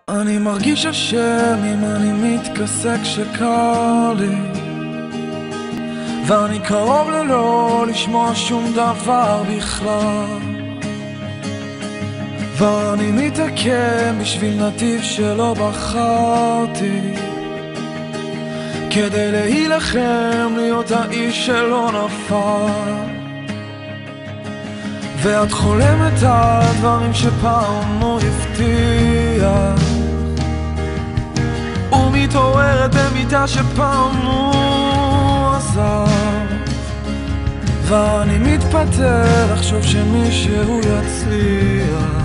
אני מרגיש אשם אם אני מתכסה כשקר לי, ואני קרוב ללא לשמוע שום דבר בכלל, ואני מתעכב בשביל נתיב שלא בחרתי, כדי להילחם להיות האיש שלא נפל. ואת חולמת על דברים שפעם הוא הבטיח, ומתעוררת במיטה שפעם הוא עזב, ואני מתפתה לחשוב שמישהו יצליח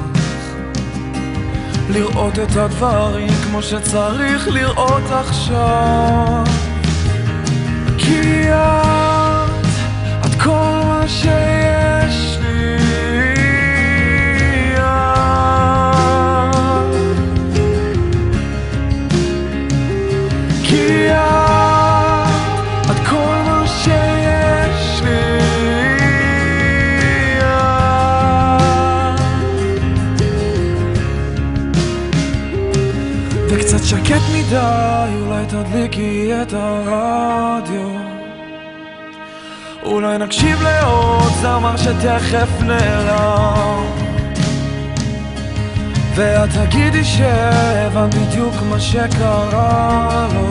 לראות את הדברים כמו שצריך לראות עכשיו. כי את כל מה שיש לי, כי את כל מה שיש לי, וקצת שקט מדי, אולי תדליקי את הרדיו, אולי נקשיב לעוד זמר שתכף נעלם, ואת תגידי שהבנת בדיוק מה שקרה לו.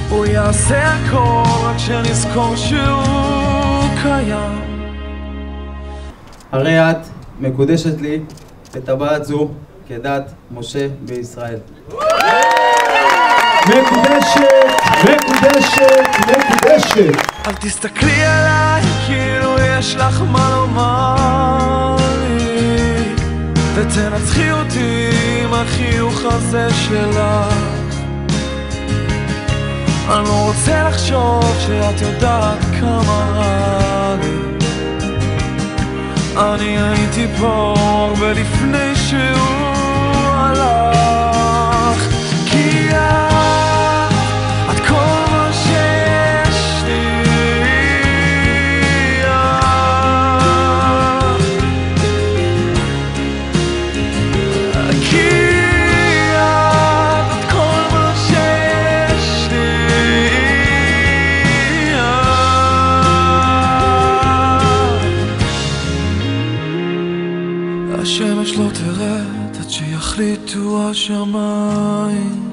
הוא יעשה הכל רק שנזכור שהוא קיים. הרי את מקודשת לי בטבעת זו כדת משה בישראל. מקודשת, מקודשת, מקודשת. אל תסתכלי עליי כאילו יש לך מה לומר לי, ותנצחי אותי עם החיוך הזה שלך. אני לא רוצה לחשוב שאת יודעת כמה רע לי, אני הייתי פה הרבה לפני שהוא הלך. כי את כל מה שיש לי, כי את כל מה שיש לי, השמש לא תרד עד שיחליטו השמיים,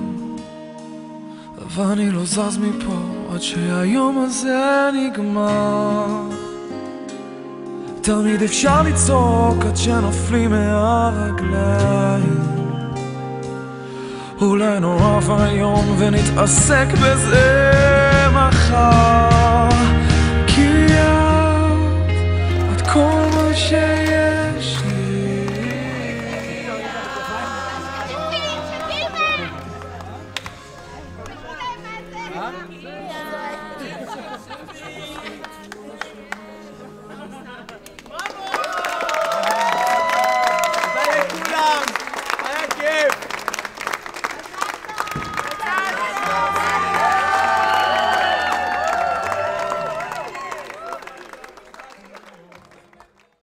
ואני לא זז מפה עד שהיום הזה נגמר. תמיד אפשר לצעוק עד שנופלים מהרגליים, אולי נורא והיום ונתעסק בזה מחר. כי את כל מה שיש לי.